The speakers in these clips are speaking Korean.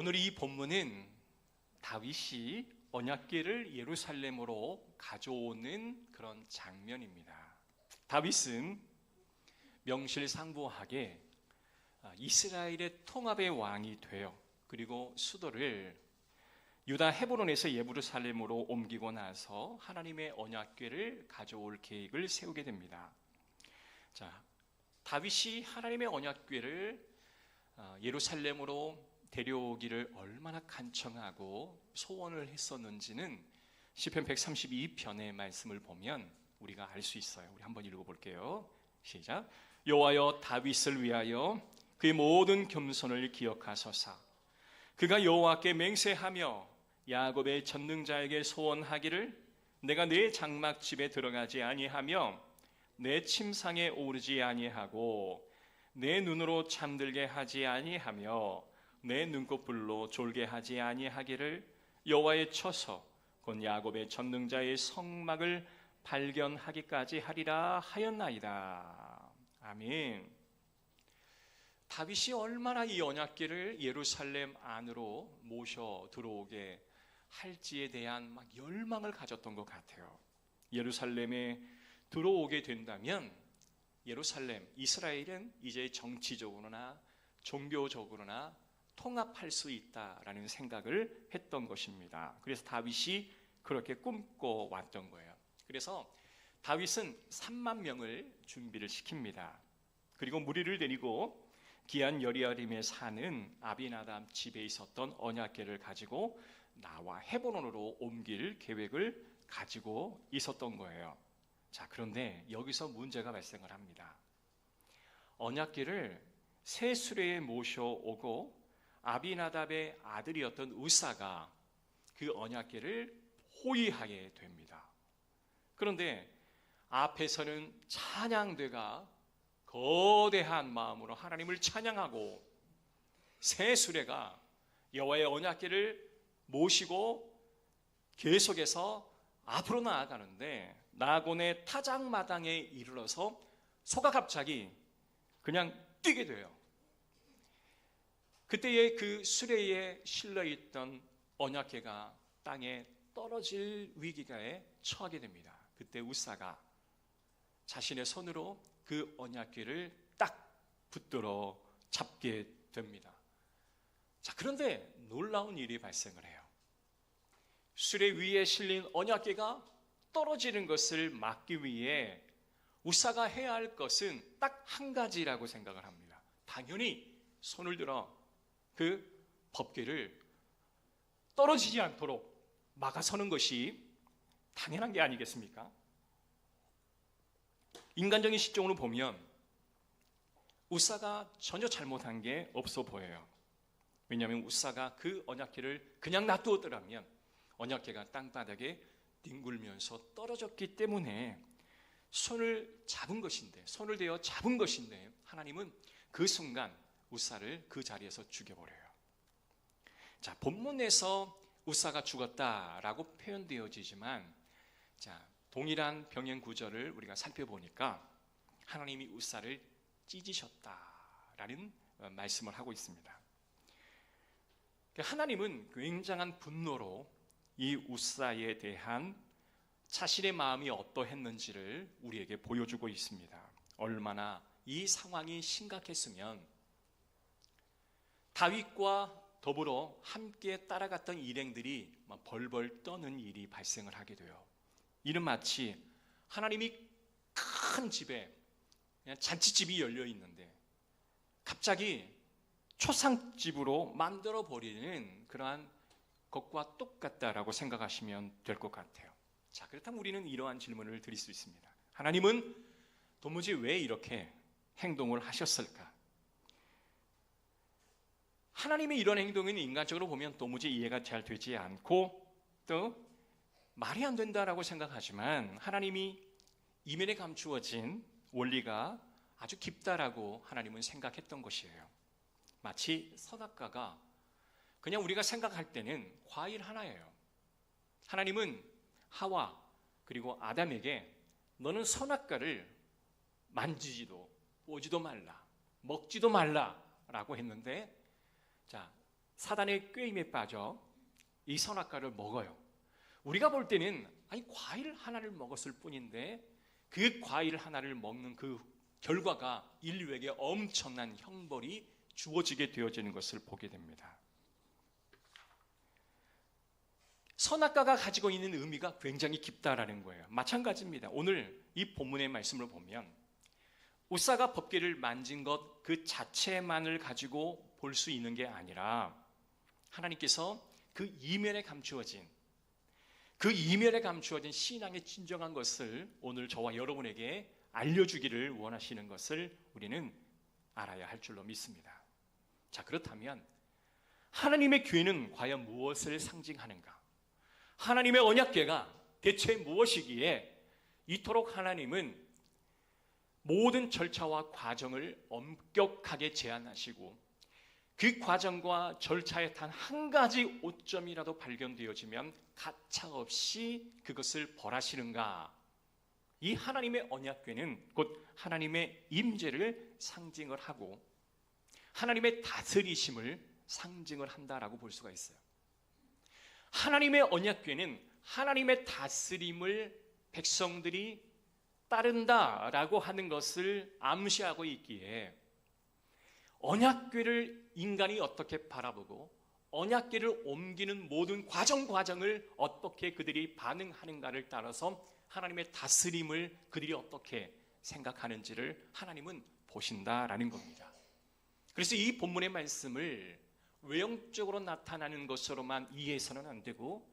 오늘 이 본문은 다윗이 언약궤를 예루살렘으로 가져오는 그런 장면입니다. 다윗은 명실상부하게 이스라엘의 통합의 왕이 되어 그리고 수도를 유다 헤브론에서 예루살렘으로 옮기고 나서 하나님의 언약궤를 가져올 계획을 세우게 됩니다. 자, 다윗이 하나님의 언약궤를 예루살렘으로 데려오기를 얼마나 간청하고 소원을 했었는지는 시편 132편의 말씀을 보면 우리가 알 수 있어요. 우리 한번 읽어볼게요. 시작. 여호와여 다윗을 위하여 그의 모든 겸손을 기억하소서. 그가 여호와께 맹세하며 야곱의 전능자에게 소원하기를 내가 내 장막집에 들어가지 아니하며 내 침상에 오르지 아니하고 내 눈으로 잠들게 하지 아니하며 내 눈꺼풀로 졸게 하지 아니하기를 여호와의 처소 곧 야곱의 전능자의 성막을 발견하기까지 하리라 하였나이다. 아멘. 다윗이 얼마나 이 언약궤를 예루살렘 안으로 모셔 들어오게 할지에 대한 막 열망을 가졌던 것 같아요. 예루살렘에 들어오게 된다면 예루살렘, 이스라엘은 이제 정치적으로나 종교적으로나 통합할 수 있다라는 생각을 했던 것입니다. 그래서 다윗이 그렇게 꿈꿔왔던 거예요. 그래서 다윗은 3만 명을 준비를 시킵니다. 그리고 무리를 데리고 기한 여리아림에 사는 아비나답 집에 있었던 언약궤를 가지고 나와 헤브론으로 옮길 계획을 가지고 있었던 거예요. 자, 그런데 여기서 문제가 발생을 합니다. 언약궤를 새 수레에 모셔오고 아비나답의 아들이었던 우사가 그 언약궤를 호위하게 됩니다. 그런데 앞에서는 찬양대가 거대한 마음으로 하나님을 찬양하고 새 수레가 여호와의 언약궤를 모시고 계속해서 앞으로 나아가는데 나곤의 타작마당에 이르러서 소가 갑자기 그냥 뛰게 돼요. 그때의 그 수레에 실려있던 언약궤가 땅에 떨어질 위기에 처하게 됩니다. 그때 우사가 자신의 손으로 그 언약궤를 딱 붙들어 잡게 됩니다. 자, 그런데 놀라운 일이 발생을 해요. 수레 위에 실린 언약궤가 떨어지는 것을 막기 위해 우사가 해야 할 것은 딱 한 가지라고 생각을 합니다. 당연히 손을 들어 그 법궤를 떨어지지 않도록 막아서는 것이 당연한 게 아니겠습니까? 인간적인 시점으로 보면 우사가 전혀 잘못한 게 없어 보여요. 왜냐하면 우사가 그 언약궤를 그냥 놔두었더라면 언약궤가 땅바닥에 뒹굴면서 떨어졌기 때문에 손을 대어 잡은 것인데 하나님은 그 순간 우사를 그 자리에서 죽여버려요. 자, 본문에서 우사가 죽었다라고 표현되어지지만 자, 동일한 병행 구절을 우리가 살펴보니까 하나님이 우사를 찢으셨다라는 말씀을 하고 있습니다. 하나님은 굉장한 분노로 이 우사에 대한 자신의 마음이 어떠했는지를 우리에게 보여주고 있습니다. 얼마나 이 상황이 심각했으면 다윗과 더불어 함께 따라갔던 일행들이 벌벌 떠는 일이 발생을 하게 돼요. 이는 마치 하나님이 큰 집에 그냥 잔치집이 열려 있는데 갑자기 초상집으로 만들어 버리는 그러한 것과 똑같다라고 생각하시면 될 것 같아요. 자, 그렇다면 우리는 이러한 질문을 드릴 수 있습니다. 하나님은 도무지 왜 이렇게 행동을 하셨을까? 하나님의 이런 행동은 인간적으로 보면 도무지 이해가 잘 되지 않고 또 말이 안 된다라고 생각하지만 하나님이 이면에 감추어진 원리가 아주 깊다라고 하나님은 생각했던 것이에요. 마치 선악과가 그냥 우리가 생각할 때는 과일 하나예요. 하나님은 하와 그리고 아담에게 너는 선악과를 만지지도 보지도 말라, 먹지도 말라라고 했는데 자, 사단의 꾀임에 빠져 이 선악과를 먹어요. 우리가 볼 때는 아니 과일 하나를 먹었을 뿐인데 그 과일 하나를 먹는 그 결과가 인류에게 엄청난 형벌이 주어지게 되어지는 것을 보게 됩니다. 선악과가 가지고 있는 의미가 굉장히 깊다라는 거예요. 마찬가지입니다. 오늘 이 본문의 말씀을 보면 우사가 법궤를 만진 것 그 자체만을 가지고 볼 수 있는 게 아니라 하나님께서 그 이면에 감추어진 신앙의 진정한 것을 오늘 저와 여러분에게 알려주기를 원하시는 것을 우리는 알아야 할 줄로 믿습니다. 자, 그렇다면 하나님의 궤는 과연 무엇을 상징하는가? 하나님의 언약궤가 대체 무엇이기에 이토록 하나님은 모든 절차와 과정을 엄격하게 제한하시고 그 과정과 절차에 단 한 가지 오점이라도 발견되어지면 가차없이 그것을 벌하시는가? 이 하나님의 언약궤는 곧 하나님의 임재를 상징을 하고 하나님의 다스리심을 상징을 한다라고 볼 수가 있어요. 하나님의 언약궤는 하나님의 다스림을 백성들이 따른다라고 하는 것을 암시하고 있기에 언약궤를 인간이 어떻게 바라보고 언약궤를 옮기는 모든 과정을 어떻게 그들이 반응하는가를 따라서 하나님의 다스림을 그들이 어떻게 생각하는지를 하나님은 보신다라는 겁니다. 그래서 이 본문의 말씀을 외형적으로 나타나는 것으로만 이해해서는 안 되고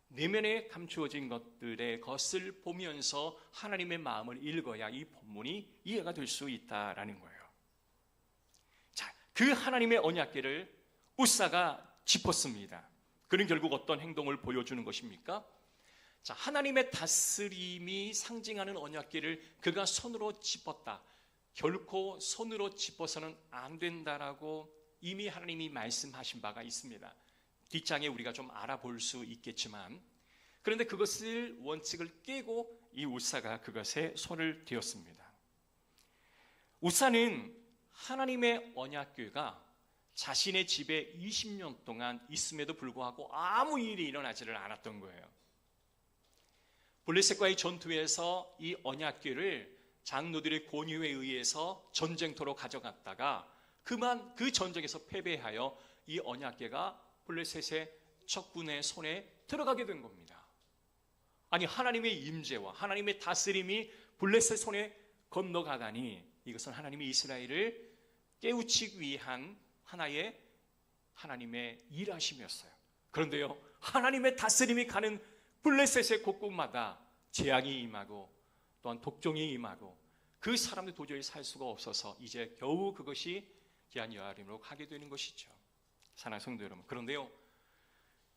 내면에 감추어진 것을 보면서 하나님의 마음을 읽어야 이 본문이 이해가 될 수 있다라는 거예요. 자, 그 하나님의 언약궤를 우사가 짚었습니다. 그는 결국 어떤 행동을 보여주는 것입니까? 자, 하나님의 다스림이 상징하는 언약궤를 그가 손으로 짚었다. 결코 손으로 짚어서는 안 된다라고 이미 하나님이 말씀하신 바가 있습니다. 뒷장에 우리가 좀 알아볼 수 있겠지만 그런데 그것을 원칙을 깨고 이 우사가 그것에 손을 대었습니다. 우사는 하나님의 언약궤가 자신의 집에 20년 동안 있음에도 불구하고 아무 일이 일어나지를 않았던 거예요. 블레셋과의 전투에서 이 언약궤를 장로들의 권유에 의해서 전쟁터로 가져갔다가 그만 그 전쟁에서 패배하여 이 언약궤가 블레셋의 적군의 손에 들어가게 된 겁니다. 아니 하나님의 임재와 하나님의 다스림이 블레셋 손에 건너가다니 이것은 하나님이 이스라엘을 깨우치기 위한 하나의 하나님의 일하심이었어요. 그런데요 하나님의 다스림이 가는 블레셋의 곳곳마다 재앙이 임하고 또한 독종이 임하고 그 사람들 도저히 살 수가 없어서 이제 겨우 그것이 기한 여아림으로 가게 되는 것이죠. 사랑하는 성도 여러분, 그런데요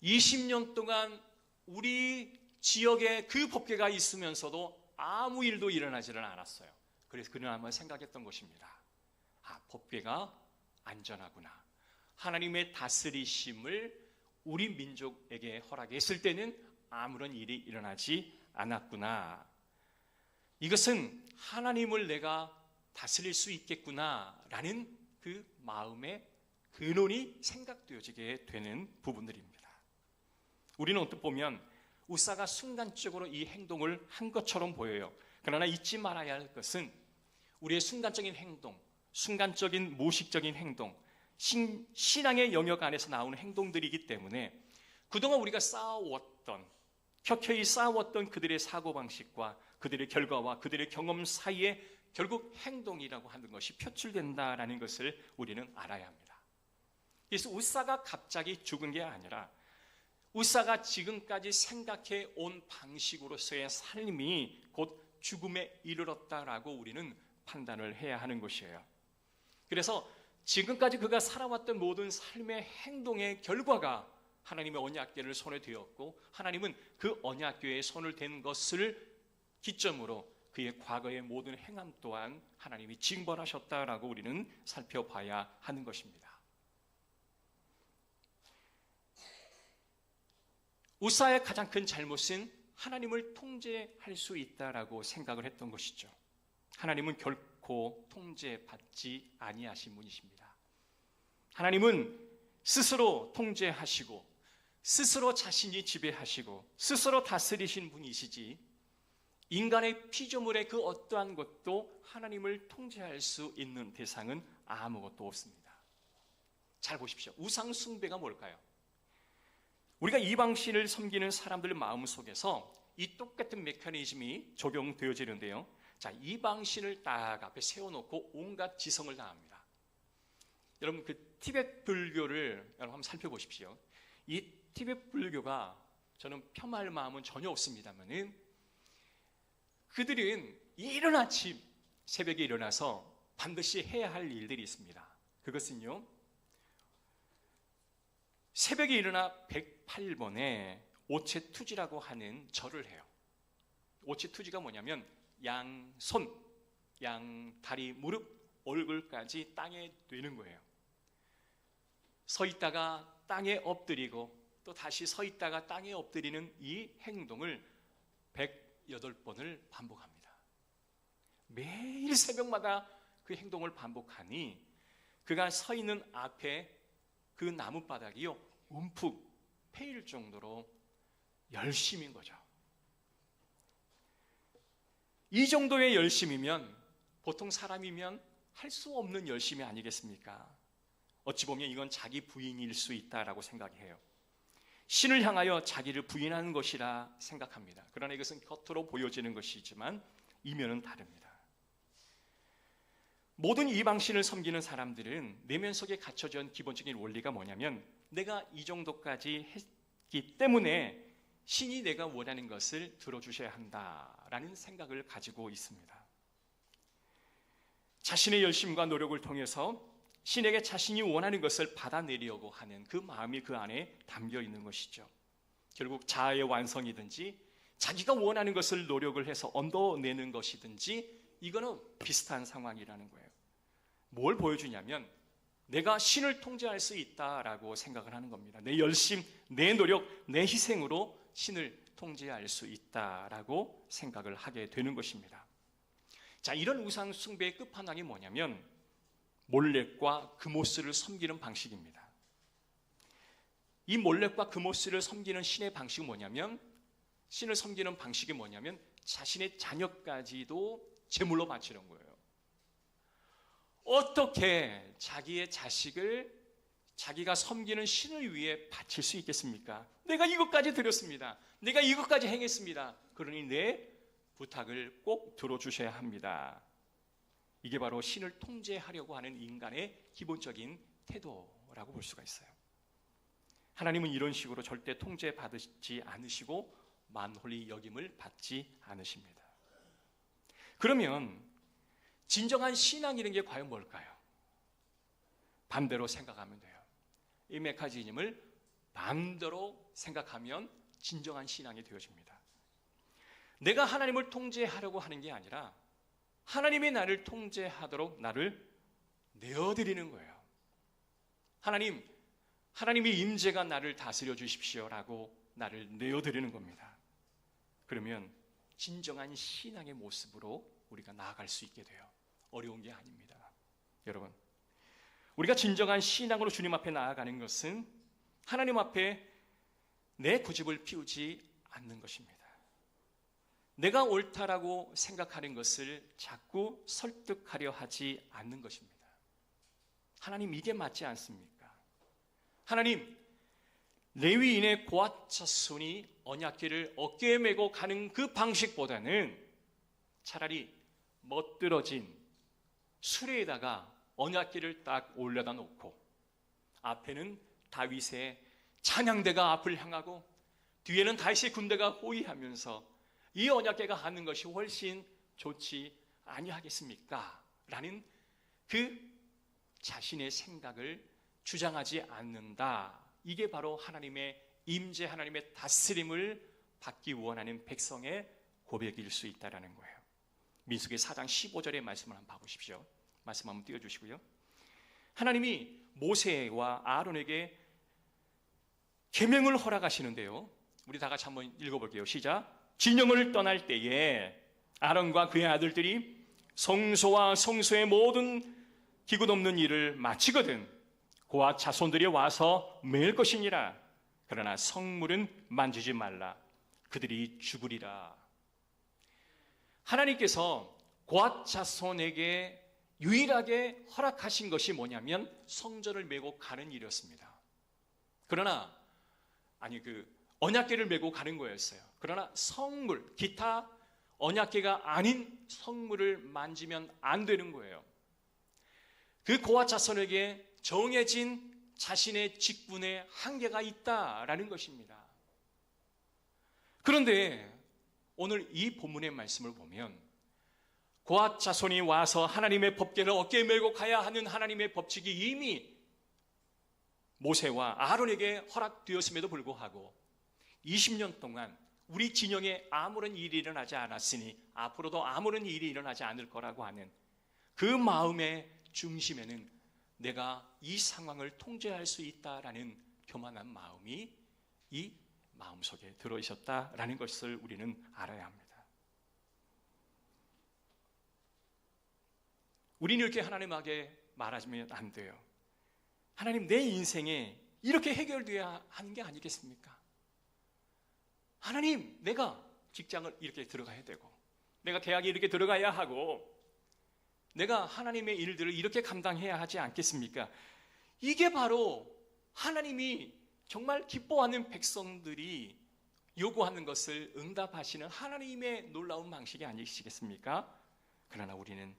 20년 동안 우리 지역에 그 법궤가 있으면서도 아무 일도 일어나지는 않았어요. 그래서 그는 한번 생각했던 것입니다. 아, 법궤가 안전하구나. 하나님의 다스리심을 우리 민족에게 허락했을 때는 아무런 일이 일어나지 않았구나. 이것은 하나님을 내가 다스릴 수 있겠구나라는 그 마음의 근원이 생각되어지게 되는 부분들입니다. 우리는 어떻게 보면 우사가 순간적으로 이 행동을 한 것처럼 보여요. 그러나 잊지 말아야 할 것은 우리의 순간적인 행동, 순간적인 무의식적인 행동, 신앙의 영역 안에서 나오는 행동들이기 때문에 그동안 우리가 켜켜이 쌓아왔던 그들의 사고방식과 그들의 결과와 그들의 경험 사이에 결국 행동이라고 하는 것이 표출된다라는 것을 우리는 알아야 합니다. 그래서 우사가 갑자기 죽은 게 아니라 우사가 지금까지 생각해 온 방식으로서의 삶이 곧 죽음에 이르렀다라고 우리는 판단을 해야 하는 것이에요. 그래서 지금까지 그가 살아왔던 모든 삶의 행동의 결과가 하나님의 언약궤를 손에 대었고 하나님은 그 언약궤에 손을 댄 것을 기점으로 그의 과거의 모든 행함 또한 하나님이 징벌하셨다라고 우리는 살펴봐야 하는 것입니다. 우사의 가장 큰 잘못은 하나님을 통제할 수 있다라고 생각을 했던 것이죠. 하나님은 결코 통제받지 아니하신 분이십니다. 하나님은 스스로 통제하시고 스스로 자신이 지배하시고 스스로 다스리신 분이시지 인간의 피조물의 그 어떠한 것도 하나님을 통제할 수 있는 대상은 아무것도 없습니다. 잘 보십시오. 우상 숭배가 뭘까요? 우리가 이방신을 섬기는 사람들 마음속에서 이 똑같은 메커니즘이 적용되어지는데요. 자, 이방신을 딱 앞에 세워놓고 온갖 지성을 다합니다. 여러분 그 티베트 불교를 여러분 한번 살펴보십시오. 이 티베트 불교가 저는 폄하할 마음은 전혀 없습니다만은 그들은 이른 아침 새벽에 일어나서 반드시 해야 할 일들이 있습니다. 그것은요, 새벽에 일어나 108번의 오체투지라고 하는 절을 해요. 오체투지가 뭐냐면 양손, 양다리, 무릎, 얼굴까지 땅에 대는 거예요. 서 있다가 땅에 엎드리고 또 다시 서 있다가 땅에 엎드리는 이 행동을 108번을 반복합니다. 매일 새벽마다 그 행동을 반복하니 그가 서 있는 앞에 그 나무바닥이요 움푹 패일 정도로 열심인 거죠. 이 정도의 열심이면 보통 사람이면 할 수 없는 열심이 아니겠습니까? 어찌 보면 이건 자기 부인일 수 있다라고 생각해요. 신을 향하여 자기를 부인하는 것이라 생각합니다. 그러나 이것은 겉으로 보여지는 것이지만 이면은 다릅니다. 모든 이방신을 섬기는 사람들은 내면 속에 갖춰져 있는 기본적인 원리가 뭐냐면 내가 이 정도까지 했기 때문에 신이 내가 원하는 것을 들어주셔야 한다라는 생각을 가지고 있습니다. 자신의 열심과 노력을 통해서 신에게 자신이 원하는 것을 받아내려고 하는 그 마음이 그 안에 담겨 있는 것이죠. 결국 자아의 완성이든지 자기가 원하는 것을 노력을 해서 얻어내는 것이든지 이거는 비슷한 상황이라는 거예요. 뭘 보여주냐면 내가 신을 통제할 수 있다라고 생각을 하는 겁니다. 내 열심, 내 노력, 내 희생으로 신을 통제할 수 있다라고 생각을 하게 되는 것입니다. 자, 이런 우상 숭배의 끝판왕이 뭐냐면 몰렉과 그모스를 섬기는 방식입니다. 이 몰렉과 그모스를 섬기는 신의 방식은 뭐냐면 신을 섬기는 방식이 뭐냐면 자신의 자녀까지도 제물로 바치는 거예요. 어떻게 자기의 자식을 자기가 섬기는 신을 위해 바칠 수 있겠습니까? 내가 이것까지 드렸습니다. 내가 이것까지 행했습니다. 그러니 내 부탁을 꼭 들어주셔야 합니다. 이게 바로 신을 통제하려고 하는 인간의 기본적인 태도라고 볼 수가 있어요. 하나님은 이런 식으로 절대 통제받지 않으시고 만홀히 여김을 받지 않으십니다. 그러면 진정한 신앙이라는 게 과연 뭘까요? 반대로 생각하면 돼요. 이 메카니즘을 반대로 생각하면 진정한 신앙이 되어집니다. 내가 하나님을 통제하려고 하는 게 아니라 하나님이 나를 통제하도록 나를 내어드리는 거예요. 하나님의 임재가 나를 다스려 주십시오라고 나를 내어드리는 겁니다. 그러면 진정한 신앙의 모습으로 우리가 나아갈 수 있게 돼요. 어려운 게 아닙니다. 여러분, 우리가 진정한 신앙으로 주님 앞에 나아가는 것은 하나님 앞에 내 고집을 피우지 않는 것입니다. 내가 옳다라고 생각하는 것을 자꾸 설득하려 하지 않는 것입니다. 하나님, 이게 맞지 않습니까? 하나님, 레위인의 고앗 자손이 언약궤를 어깨에 메고 가는 그 방식보다는 차라리 멋들어진 수레에다가 언약궤를 딱 올려다 놓고 앞에는 다윗의 찬양대가 앞을 향하고 뒤에는 다윗의 군대가 호위하면서 이 언약궤가 가는 것이 훨씬 좋지 아니하겠습니까? 라는 그 자신의 생각을 주장하지 않는다. 이게 바로 하나님의 임재, 하나님의 다스림을 받기 원하는 백성의 고백일 수 있다는 거예요. 민수기 4장 15절의 말씀을 한번 봐보십시오. 말씀 한번 띄워주시고요. 하나님이 모세와 아론에게 계명을 허락하시는데요. 우리 다 같이 한번 읽어볼게요. 시작. 진영을 떠날 때에 아론과 그의 아들들이 성소와 성소의 모든 기구 없는 일을 마치거든 그와 자손들이 와서 매일 것이니라. 그러나 성물은 만지지 말라. 그들이 죽으리라. 하나님께서 고앗 자손에게 유일하게 허락하신 것이 뭐냐면 성전을 메고 가는 일이었습니다. 그러나 언약궤를 메고 가는 거였어요. 그러나 성물, 기타 언약궤가 아닌 성물을 만지면 안 되는 거예요. 그 고앗 자손에게 정해진 자신의 직분의 한계가 있다라는 것입니다. 그런데 오늘 이 본문의 말씀을 보면 고앗 자손이 와서 하나님의 법궤를 어깨에 메고 가야 하는 하나님의 법칙이 이미 모세와 아론에게 허락되었음에도 불구하고 20년 동안 우리 진영에 아무런 일이 일어나지 않았으니 앞으로도 아무런 일이 일어나지 않을 거라고 하는 그 마음의 중심에는 내가 이 상황을 통제할 수 있다라는 교만한 마음이 이 마음속에 들어있었다라는 것을 우리는 알아야 합니다. 우리는 이렇게 하나님에게 말하면 안 돼요. 하나님, 내 인생에 이렇게 해결돼야 하는 게 아니겠습니까? 하나님, 내가 직장을 이렇게 들어가야 되고 내가 대학에 이렇게 들어가야 하고 내가 하나님의 일들을 이렇게 감당해야 하지 않겠습니까? 이게 바로 하나님이 정말 기뻐하는 백성들이 요구하는 것을 응답하시는 하나님의 놀라운 방식이 아니시겠습니까? 그러나 우리는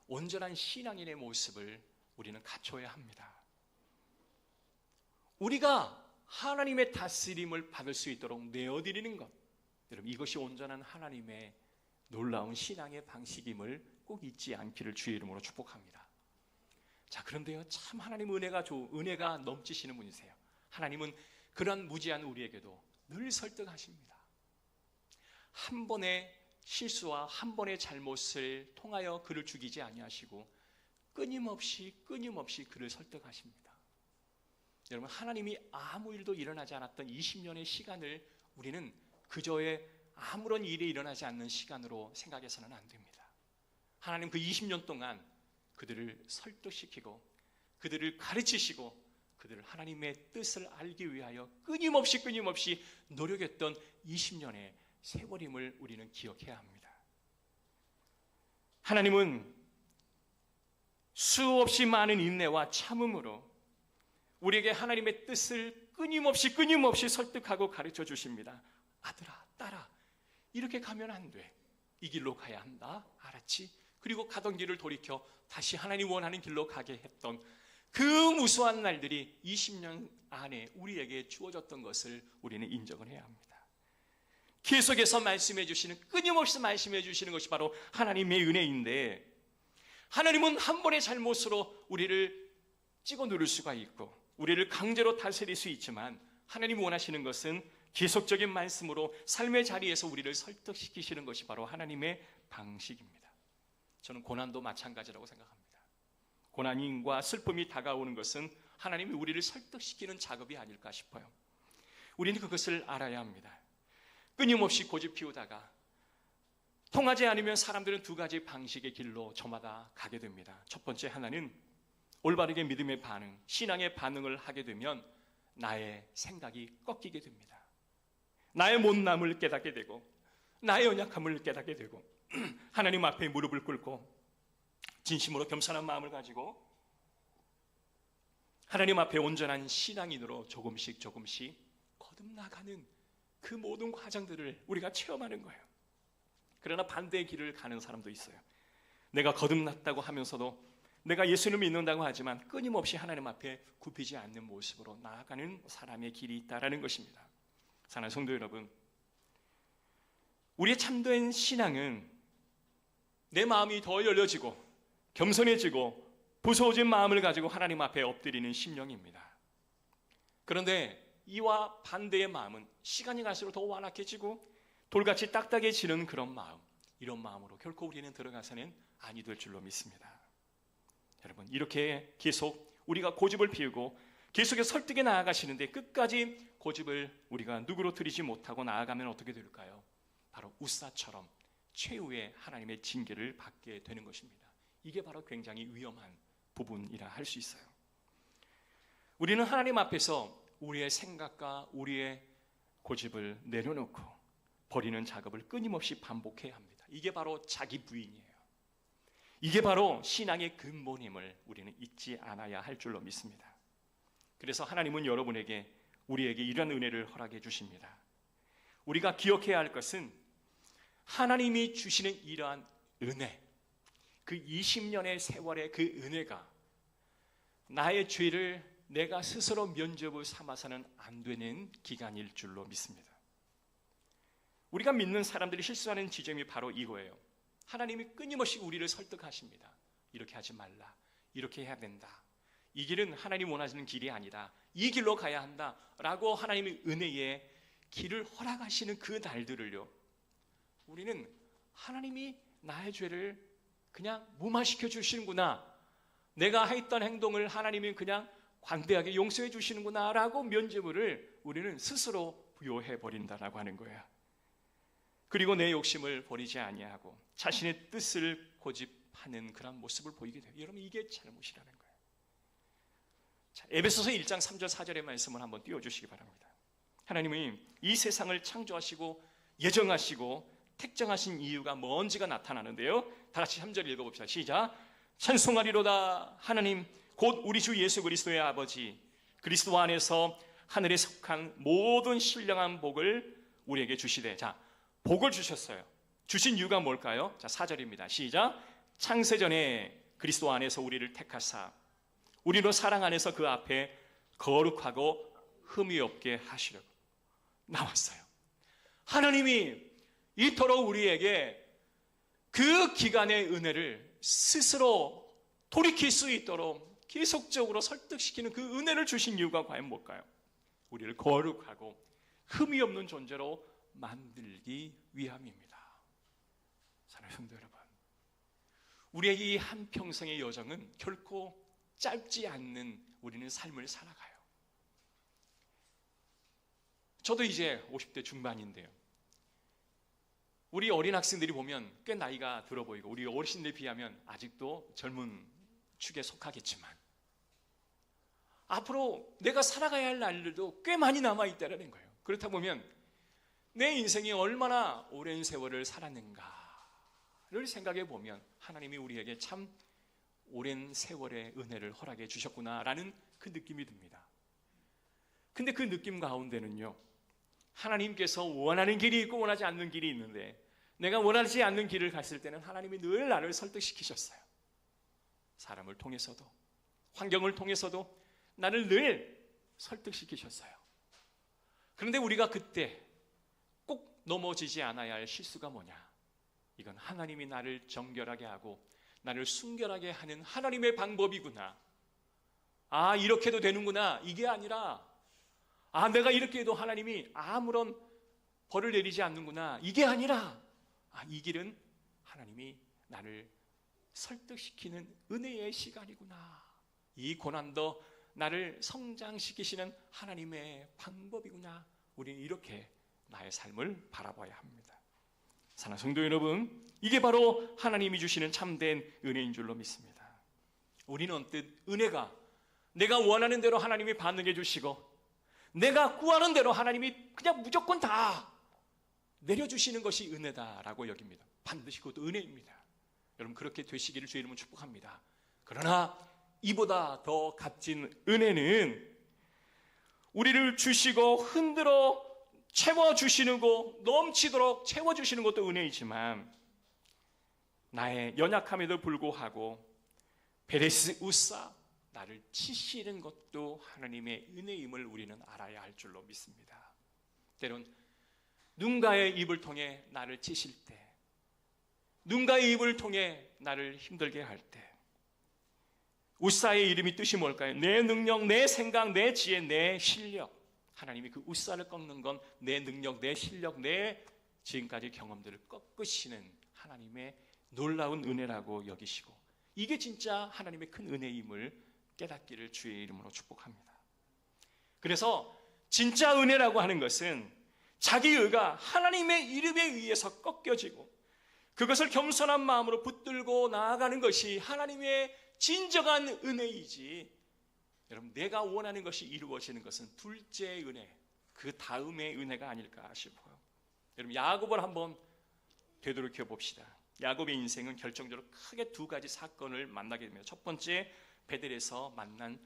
온전한 신앙인의 모습을 우리는 갖춰야 합니다. 우리가 하나님의 다스림을 받을 수 있도록 내어드리는 것, 여러분, 이것이 온전한 하나님의 놀라운 신앙의 방식임을 꼭 잊지 않기를 주의 이름으로 축복합니다. 자, 그런데요, 참 하나님 은혜가 넘치시는 분이세요. 하나님은 그런 무지한 우리에게도 늘 설득하십니다. 한 번의 실수와 한 번의 잘못을 통하여 그를 죽이지 아니하시고 끊임없이 그를 설득하십니다. 여러분, 하나님이 아무 일도 일어나지 않았던 20년의 시간을 우리는 그저의 아무런 일이 일어나지 않는 시간으로 생각해서는 안 됩니다. 하나님 그 20년 동안 그들을 설득시키고 그들을 가르치시고 그들을 하나님의 뜻을 알기 위하여 끊임없이 노력했던 20년의 세월임을 우리는 기억해야 합니다. 하나님은 수없이 많은 인내와 참음으로 우리에게 하나님의 뜻을 끊임없이 설득하고 가르쳐 주십니다. 아들아, 딸아, 이렇게 가면 안 돼. 이 길로 가야 한다. 알았지? 그리고 가던 길을 돌이켜 다시 하나님 원하는 길로 가게 했던 그 무수한 날들이 20년 안에 우리에게 주어졌던 것을 우리는 인정을 해야 합니다. 계속해서 말씀해 주시는, 끊임없이 말씀해 주시는 것이 바로 하나님의 은혜인데, 하나님은 한 번의 잘못으로 우리를 찍어 누를 수가 있고 우리를 강제로 다스릴 수 있지만, 하나님이 원하시는 것은 계속적인 말씀으로 삶의 자리에서 우리를 설득시키시는 것이 바로 하나님의 방식입니다. 저는 고난도 마찬가지라고 생각합니다. 고난과 슬픔이 다가오는 것은 하나님이 우리를 설득시키는 작업이 아닐까 싶어요. 우리는 그것을 알아야 합니다. 끊임없이 고집 피우다가 통하지 않으면 사람들은 두 가지 방식의 길로 저마다 가게 됩니다. 첫 번째, 하나는 올바르게 믿음의 반응, 신앙의 반응을 하게 되면 나의 생각이 꺾이게 됩니다. 나의 못남을 깨닫게 되고 나의 연약함을 깨닫게 되고 하나님 앞에 무릎을 꿇고 진심으로 겸손한 마음을 가지고 하나님 앞에 온전한 신앙인으로 조금씩 거듭나가는 그 모든 과정들을 우리가 체험하는 거예요. 그러나 반대의 길을 가는 사람도 있어요. 내가 거듭났다고 하면서도 내가 예수님을 믿는다고 하지만 끊임없이 하나님 앞에 굽히지 않는 모습으로 나아가는 사람의 길이 있다는 것입니다. 사랑하는 성도 여러분, 우리의 참된 신앙은 내 마음이 더 열려지고 겸손해지고 부서워진 마음을 가지고 하나님 앞에 엎드리는 심령입니다. 그런데 이와 반대의 마음은 시간이 갈수록 더 완악해지고 돌같이 딱딱해지는 그런 마음, 이런 마음으로 결코 우리는 들어가서는 아니 될 줄로 믿습니다. 여러분, 이렇게 계속 우리가 고집을 피우고 계속해서 설득에 나아가시는데 끝까지 고집을 우리가 누구로 드리지 못하고 나아가면 어떻게 될까요? 바로 우사처럼 최후의 하나님의 징계를 받게 되는 것입니다. 이게 바로 굉장히 위험한 부분이라 할 수 있어요. 우리는 하나님 앞에서 우리의 생각과 우리의 고집을 내려놓고 버리는 작업을 끊임없이 반복해야 합니다. 이게 바로 자기 부인이에요. 이게 바로 신앙의 근본임을 우리는 잊지 않아야 할 줄로 믿습니다. 그래서 하나님은 여러분에게, 우리에게 이런 은혜를 허락해 주십니다. 우리가 기억해야 할 것은 하나님이 주시는 이러한 은혜, 그 20년의 세월의 그 은혜가 나의 죄를 내가 스스로 면죄부 삼아서는 안 되는 기간일 줄로 믿습니다. 우리가 믿는 사람들이 실수하는 지점이 바로 이거예요. 하나님이 끊임없이 우리를 설득하십니다. 이렇게 하지 말라, 이렇게 해야 된다, 이 길은 하나님 원하시는 길이 아니다, 이 길로 가야 한다 라고 하나님의 은혜의 길을 허락하시는 그 날들을요, 우리는 하나님이 나의 죄를 그냥 무마시켜 주시는구나, 내가 했던 행동을 하나님이 그냥 관대하게 용서해 주시는구나 라고 면죄부를 우리는 스스로 부여해 버린다라고 하는 거야. 그리고 내 욕심을 버리지 아니하고 자신의 뜻을 고집하는 그런 모습을 보이게 돼요. 여러분, 이게 잘못이라는 거예요. 자, 에베소서 1장 3절 4절의 말씀을 한번 띄워주시기 바랍니다. 하나님이 이 세상을 창조하시고 예정하시고 택정하신 이유가 뭔지가 나타나는데요, 다 같이 3절 읽어봅시다. 시작. 찬송하리로다 하나님 곧 우리 주 예수 그리스도의 아버지, 그리스도 안에서 하늘에 속한 모든 신령한 복을 우리에게 주시되. 자, 복을 주셨어요. 주신 이유가 뭘까요? 자, 4절입니다. 시작. 창세전에 그리스도 안에서 우리를 택하사 우리로 사랑 안에서 그 앞에 거룩하고 흠이 없게 하시려고 나왔어요. 하나님이 이토록 우리에게 그 기간의 은혜를 스스로 돌이킬 수 있도록 계속적으로 설득시키는 그 은혜를 주신 이유가 과연 뭘까요? 우리를 거룩하고 흠이 없는 존재로 만들기 위함입니다. 사랑하는 성도 여러분, 우리의 이 한평생의 여정은 결코 짧지 않는 우리는 삶을 살아가요. 저도 이제 50대 중반인데요, 우리 어린 학생들이 보면 꽤 나이가 들어 보이고 우리 어르신들에 비하면 아직도 젊은 축에 속하겠지만 앞으로 내가 살아가야 할 날들도 꽤 많이 남아있다는 거예요. 그렇다 보면 내 인생이 얼마나 오랜 세월을 살았는가를 생각해 보면 하나님이 우리에게 참 오랜 세월의 은혜를 허락해 주셨구나라는 그 느낌이 듭니다. 근데 그 느낌 가운데는요, 하나님께서 원하는 길이 있고 원하지 않는 길이 있는데 내가 원하지 않는 길을 갔을 때는 하나님이 늘 나를 설득시키셨어요. 사람을 통해서도 환경을 통해서도 나를 늘 설득시키셨어요. 그런데 우리가 그때 꼭 넘어지지 않아야 할 실수가 뭐냐? 이건 하나님이 나를 정결하게 하고 나를 순결하게 하는 하나님의 방법이구나. 아, 이렇게도 되는구나. 이게 아니라 아, 내가 이렇게 해도 하나님이 아무런 벌을 내리지 않는구나. 이게 아니라 아, 이 길은 하나님이 나를 설득시키는 은혜의 시간이구나. 이 고난도 나를 성장시키시는 하나님의 방법이구나. 우리는 이렇게 나의 삶을 바라봐야 합니다. 사랑하는 성도 여러분, 이게 바로 하나님이 주시는 참된 은혜인 줄로 믿습니다. 우리는 언뜻 은혜가 내가 원하는 대로 하나님이 반응해 주시고 내가 구하는 대로 하나님이 그냥 무조건 다 내려주시는 것이 은혜다라고 여깁니다. 반드시 그것도 은혜입니다. 여러분, 그렇게 되시기를 주의 이름으로 축복합니다. 그러나 이보다 더 값진 은혜는 우리를 주시고 흔들어 채워주시는 거, 넘치도록 채워주시는 것도 은혜이지만 나의 연약함에도 불구하고 베레스 우사 나를 치시는 것도 하나님의 은혜임을 우리는 알아야 할 줄로 믿습니다. 때론 누군가의 입을 통해 나를 치실 때, 누군가의 입을 통해 나를 힘들게 할 때, 우사의 이름이 뜻이 뭘까요? 내 능력, 내 생각, 내 지혜, 내 실력. 하나님이 그 우사를 꺾는 건 내 능력, 내 실력, 내 지금까지 경험들을 꺾으시는 하나님의 놀라운 은혜라고 여기시고, 이게 진짜 하나님의 큰 은혜임을 깨닫기를 주의 이름으로 축복합니다. 그래서 진짜 은혜라고 하는 것은 자기 의가 하나님의 이름에 의해서 꺾여지고 그것을 겸손한 마음으로 붙들고 나아가는 것이 하나님의 진정한 은혜이지, 여러분, 내가 원하는 것이 이루어지는 것은 둘째 은혜, 그 다음의 은혜가 아닐까 싶어요. 여러분, 야곱을 한번 되돌이켜 봅시다. 야곱의 인생은 결정적으로 크게 두 가지 사건을 만나게 됩니다. 첫 번째, 베델에서 만난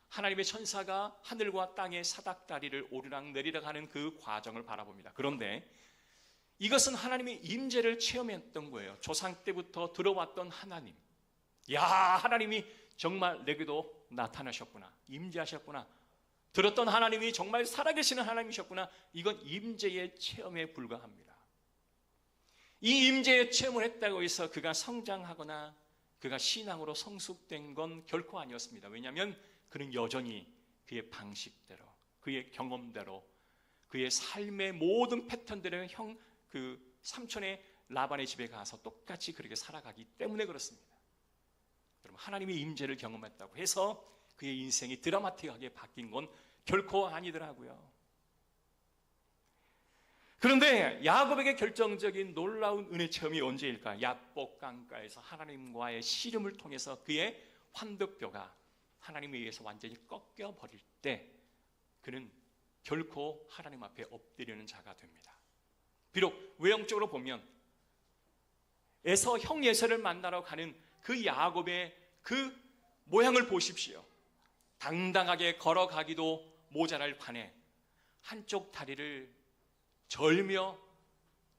하나님의 천사가 하늘과 땅의 사닥다리를 오르락내리락 하는 그 과정을 바라봅니다. 그런데 이것은 하나님의 임재를 체험했던 거예요. 조상 때부터 들어왔던 하나님, 야, 하나님이 정말 내게도 나타나셨구나, 임재하셨구나, 들었던 하나님이 정말 살아계시는 하나님이셨구나, 이건 임재의 체험에 불과합니다. 이 임재의 체험을 했다고 해서 그가 성장하거나 그가 신앙으로 성숙된 건 결코 아니었습니다. 왜냐하면 그는 여전히 그의 방식대로, 그의 경험대로, 그의 삶의 모든 패턴대로 그 삼촌의 라반의 집에 가서 똑같이 그렇게 살아가기 때문에 그렇습니다. 여러분, 하나님의 임재를 경험했다고 해서 그의 인생이 드라마틱하게 바뀐 건 결코 아니더라고요. 그런데 야곱에게 결정적인 놀라운 은혜 체험이 언제일까? 야복 강가에서 하나님과의 씨름을 통해서 그의 환덕뼈가 하나님에 의해서 완전히 꺾여버릴 때 그는 결코 하나님 앞에 엎드리는 자가 됩니다. 비록 외형적으로 보면 에서 형 예서를 만나러 가는 그 야곱의 그 모양을 보십시오. 당당하게 걸어가기도 모자랄 판에 한쪽 다리를 절며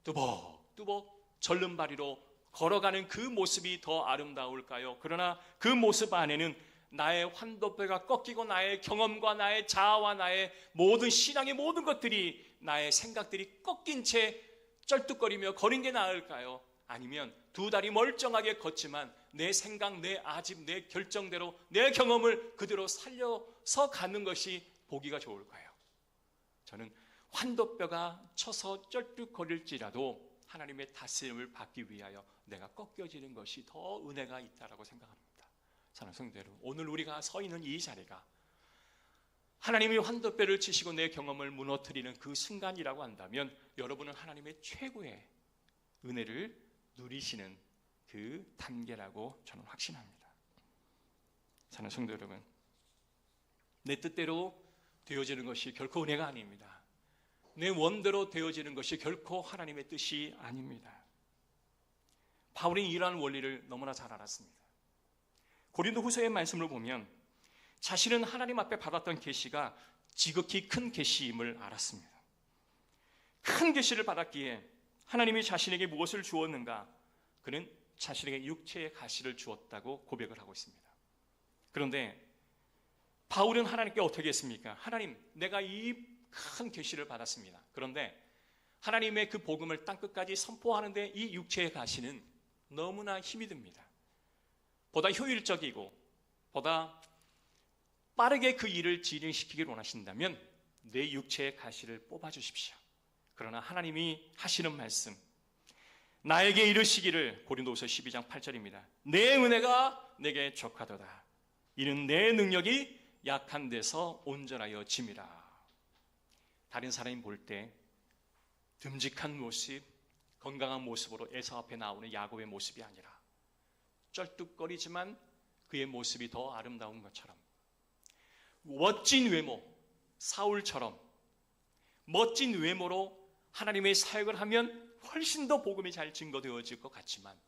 뚜벅뚜벅 절름발이로 걸어가는 그 모습이 더 아름다울까요? 그러나 그 모습 안에는 나의 환도뼈가 꺾이고 나의 경험과 나의 자아와 나의 모든 신앙의 모든 것들이, 나의 생각들이 꺾인 채 쩔뚝거리며 거린 게 나을까요? 아니면 두 다리 멀쩡하게 걷지만 내 생각, 내 아집, 내 결정대로 내 경험을 그대로 살려서 가는 것이 보기가 좋을까요? 저는 환도뼈가 쳐서 쩔뚝거릴지라도 하나님의 다스림을 받기 위하여 내가 꺾여지는 것이 더 은혜가 있다라고 생각합니다. 사랑하는 성도 여러분, 오늘 우리가 서 있는 이 자리가 하나님이 환도뼈를 치시고 내 경험을 무너뜨리는 그 순간이라고 한다면 여러분은 하나님의 최고의 은혜를 누리시는 그 단계라고 저는 확신합니다. 사랑하는 성도 여러분, 내 뜻대로 되어지는 것이 결코 은혜가 아닙니다. 내 원대로 되어지는 것이 결코 하나님의 뜻이 아닙니다. 바울이 이러한 원리를 너무나 잘 알았습니다. 고린도후서의 말씀을 보면 자신은 하나님 앞에 받았던 계시가 지극히 큰 계시임을 알았습니다. 큰 계시를 받았기에 하나님이 자신에게 무엇을 주었는가? 그는 자신에게 육체의 가시를 주었다고 고백을 하고 있습니다. 그런데 바울은 하나님께 어떻게 했습니까? 하나님, 내가 이 큰 계시를 받았습니다. 그런데 하나님의 그 복음을 땅끝까지 선포하는데 이 육체의 가시는 너무나 힘이 듭니다. 보다 효율적이고 보다 빠르게 그 일을 진행시키기를 원하신다면 내 육체의 가시를 뽑아주십시오. 그러나 하나님이 하시는 말씀, 나에게 이르시기를, 고린도후서 12장 8절입니다. 내 은혜가 내게 족하도다. 이는 내 능력이 약한 데서 온전하여 짐이라. 다른 사람이 볼 때 듬직한 모습, 건강한 모습으로 에서 앞에 나오는 야곱의 모습이 아니라 쩔뚝거리지만 그의 모습이 더 아름다운 것처럼, 멋진 외모, 사울처럼 멋진 외모로 하나님의 사역을 하면 훨씬 더 복음이 잘 증거되어질 것 같지만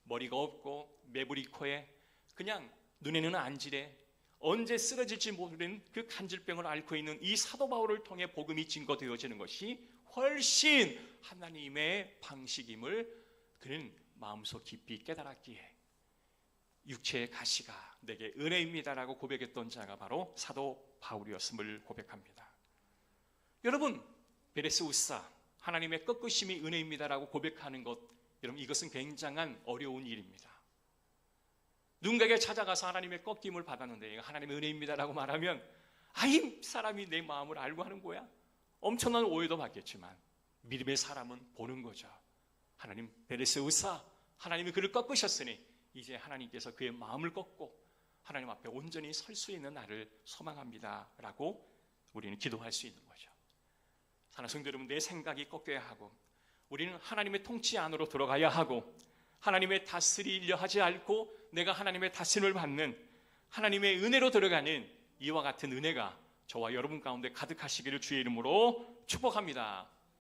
머리가 없고 매부리 코에 그냥 눈에는 안질에 언제 쓰러질지 모르는 그 간질병을 앓고 있는 이 사도 바울을 통해 복음이 증거되어지는 것이 훨씬 하나님의 방식임을 그는 마음속 깊이 깨달았기에 육체의 가시가 내게 은혜입니다라고 고백했던 자가 바로 사도 바울이었음을 고백합니다. 여러분, 베레스 우사, 하나님의 꺾으심이 은혜입니다라고 고백하는 것, 여러분, 이것은 굉장한 어려운 일입니다. 누군가에게 찾아가서 하나님의 꺾임을 받았는데 하나님의 은혜입니다라고 말하면 이 사람이 내 마음을 알고 하는 거야? 엄청난 오해도 받겠지만 믿음의 사람은 보는 거죠. 하나님, 베레스 우사, 하나님이 그를 꺾으셨으니 이제 하나님께서 그의 마음을 꺾고 하나님 앞에 온전히 설 수 있는 날을 소망합니다 라고 우리는 기도할 수 있는 거죠. 사랑하는 성도 여러분, 내 생각이 꺾여야 하고 우리는 하나님의 통치 안으로 들어가야 하고 하나님의 다스리려 하지 않고 내가 하나님의 다스림을 받는 하나님의 은혜로 들어가는 이와 같은 은혜가 저와 여러분 가운데 가득하시기를 주의 이름으로 축복합니다.